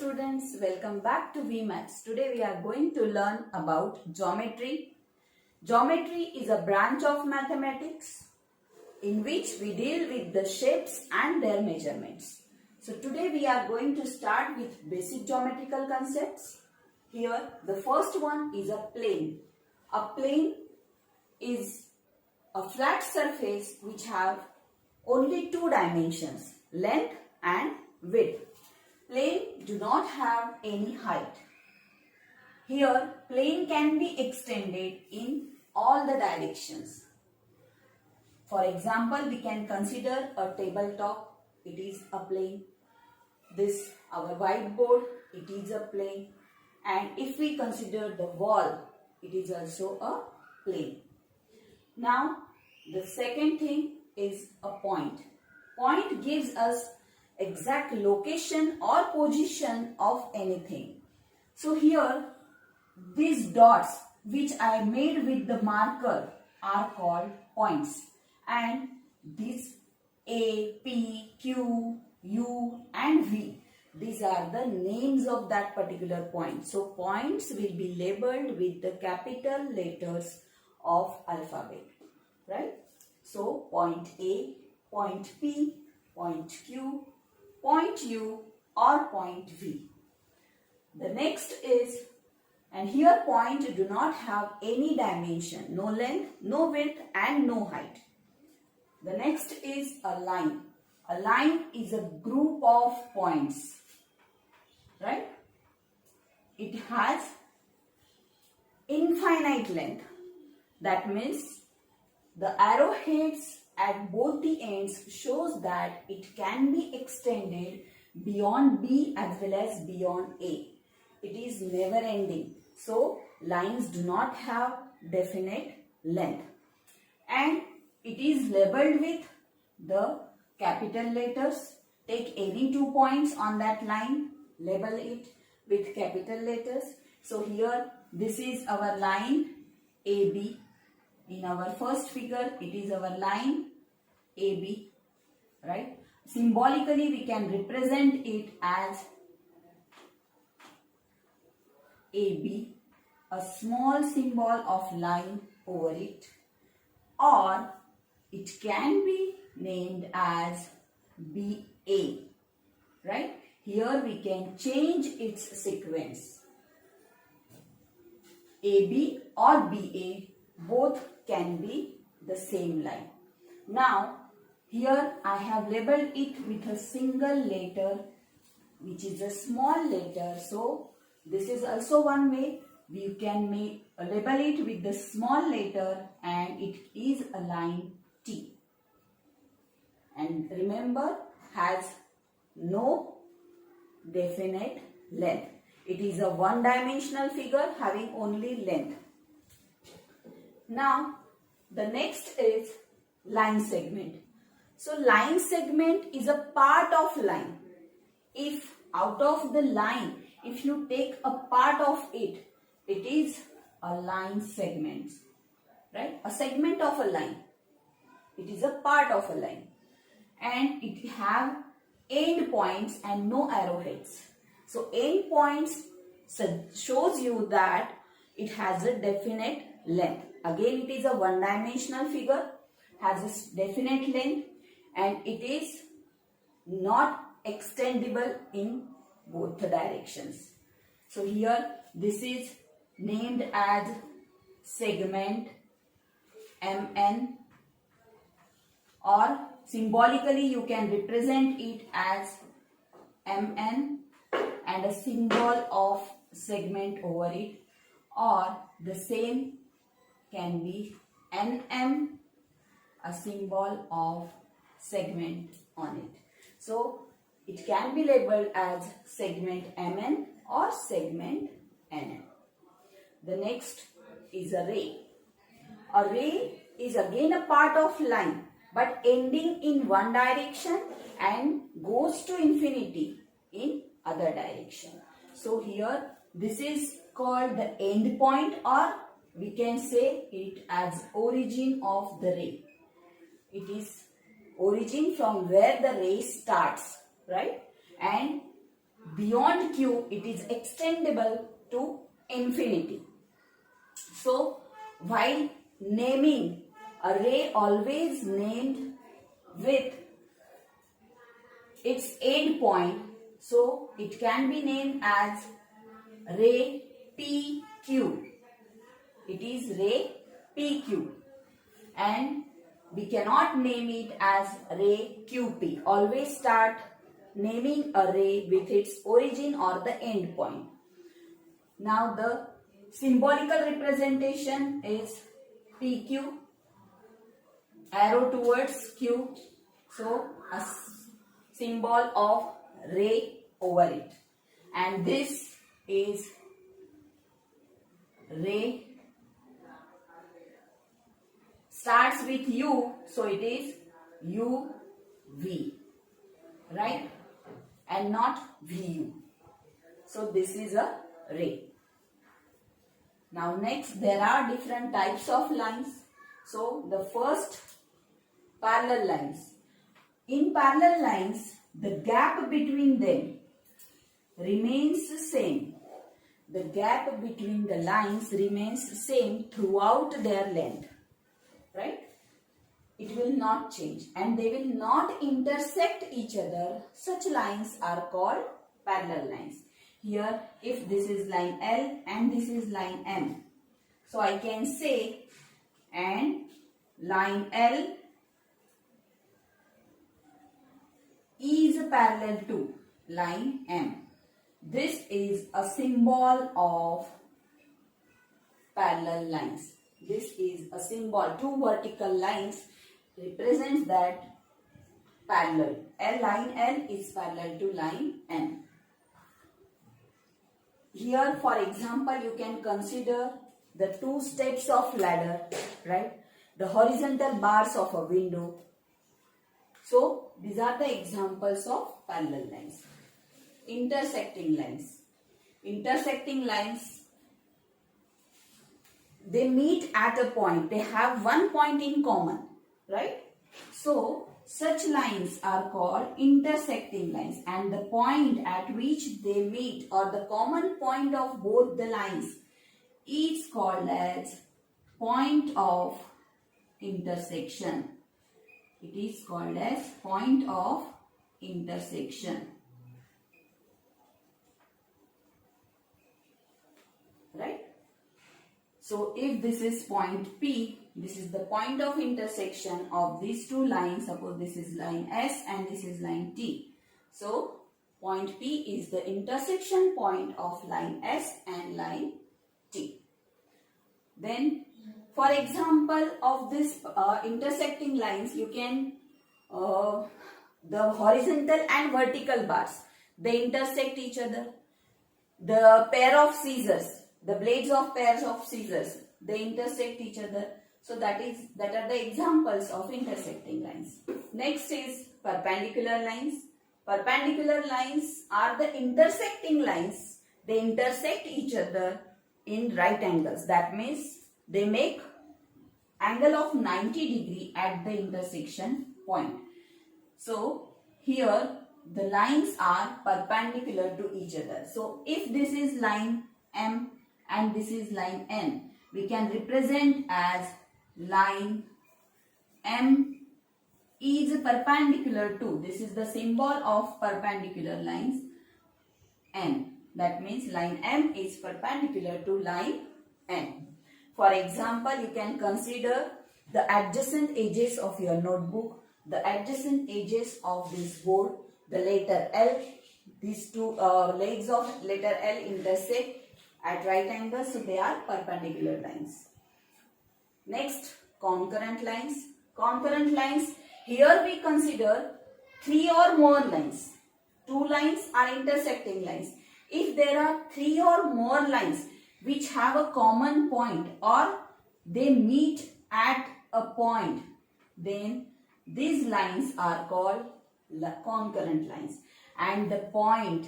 students, welcome back to VMaths. Today we are going to learn about geometry. Geometry is a branch of mathematics in which we deal with the shapes and their measurements. So today we are going to start with basic geometrical concepts. Here the first one is a plane. A plane is a flat surface which have only two dimensions, length and width. Plane do not have any height. Here plane can be extended in all the directions. For example, we can consider a tabletop, it is a plane. This our whiteboard, it is a plane. And if we consider the wall, it is also a plane. Now the second thing is a point. Point gives us exact location or position of anything. So here these dots which I made with the marker are called points, and these A, P, Q, U and V, these are the names of that particular point. So points will be labeled with the capital letters of alphabet, right? So point A, point P, point Q, point U or point V. The next is, and here point do not have any dimension, no length, no width and no height. The next is a line. A line is a group of points, right? It has infinite length. That means the arrowheads at both the ends shows that it can be extended beyond B as well as beyond A. It is never ending. So lines do not have definite length. And it is labeled with the capital letters. Take any 2 points on that line, label it with capital letters. So here this is our line AB. In our first figure, it is our line AB, right? Symbolically, we can represent it as AB, a small symbol of line over it, or it can be named as BA, right? Here we can change its sequence. AB or BA, both can be the same line. Now, here I have labeled it with a single letter, which is a small letter. So, this is also one way we can label it with the small letter, and it is a line T. And remember, has no definite length. It is a one-dimensional figure having only length. Now, the next is line segment. So, line segment is a part of line. If out of the line, if you take a part of it, it is a line segment, right? A segment of a line. It is a part of a line. And it have end points and no arrowheads. So, end points shows you that it has a definite length. Again, it is a one-dimensional figure, has a definite length, and it is not extendable in both the directions. So here this is named as segment MN, or symbolically you can represent it as MN and a symbol of segment over it, or the same can be NM, a symbol of segment on it. So it can be labeled as segment MN or segment NN. The next is a ray. A ray is again a part of line, but ending in one direction and goes to infinity in other direction. So here this is called the end point, or we can say it as origin of the ray. It is origin from where the ray starts, right? And beyond Q it is extendable to infinity. So while naming a ray, always named with its end point, so it can be named as ray PQ. It is ray PQ, and we cannot name it as ray QP. Always start naming a ray with its origin or the end point. Now the symbolical representation is PQ, arrow towards Q, so a symbol of ray over it, and this is ray starts with U, so it is UV, right, and not VU. So this is a ray. Now next, there are different types of lines. So the first, parallel lines. In parallel lines, the gap between them remains the same. The gap between the lines remains same throughout their length, right? It will not change and they will not intersect each other. Such lines are called parallel lines. Here, if this is line L and this is line M, so I can say, and line L is parallel to line M. This is a symbol of parallel lines. This is a symbol. Two vertical lines represents that parallel. Line L is parallel to line M. Here, for example, you can consider the two steps of ladder, right? The horizontal bars of a window. So, these are the examples of parallel lines. Intersecting lines. Intersecting lines, they meet at a point. They have one point in common, right? So, such lines are called intersecting lines, and the point at which they meet or the common point of both the lines is called as point of intersection. It is called as point of intersection, right? So if this is point P, this is the point of intersection of these two lines. Suppose this is line S and this is line T. So point P is the intersection point of line S and line T. Then for example of this intersecting lines, you can the horizontal and vertical bars, they intersect each other. The pair of scissors, the blades of pairs of scissors, they intersect each other. So that are the examples of intersecting lines. Next is perpendicular lines. Perpendicular lines are the intersecting lines. They intersect each other in right angles. That means they make angle of 90 degree at the intersection point. So here the lines are perpendicular to each other. So if this is line M and this is line N, we can represent as line M is perpendicular to, this is the symbol of perpendicular lines, N. That means line M is perpendicular to line N. For example, you can consider the adjacent edges of your notebook, the adjacent edges of this board, the letter L. These two legs of letter L intersect at right angles, so they are perpendicular lines. Next, concurrent lines. Concurrent lines, here we consider three or more lines. Two lines are intersecting lines. If there are three or more lines which have a common point or they meet at a point, then these lines are called concurrent lines. And the point,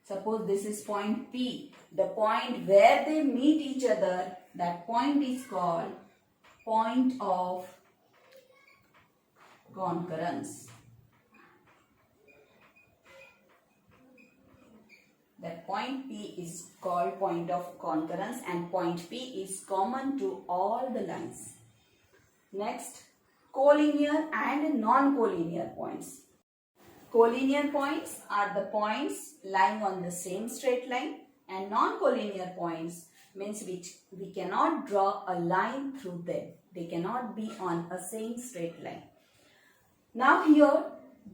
suppose this is point P, the point where they meet each other, that point is called point of concurrence. That point P is called point of concurrence and point P is common to all the lines. Next, collinear and non-collinear points. Collinear points are the points lying on the same straight line, and non-collinear points means which we cannot draw a line through them. They cannot be on a same straight line. Now here,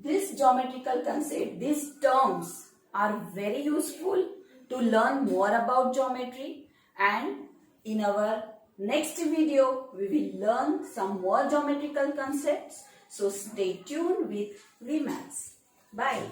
this geometrical concept, these terms are very useful to learn more about geometry, and in our next video, we will learn some more geometrical concepts. So stay tuned with VMaths. Bye.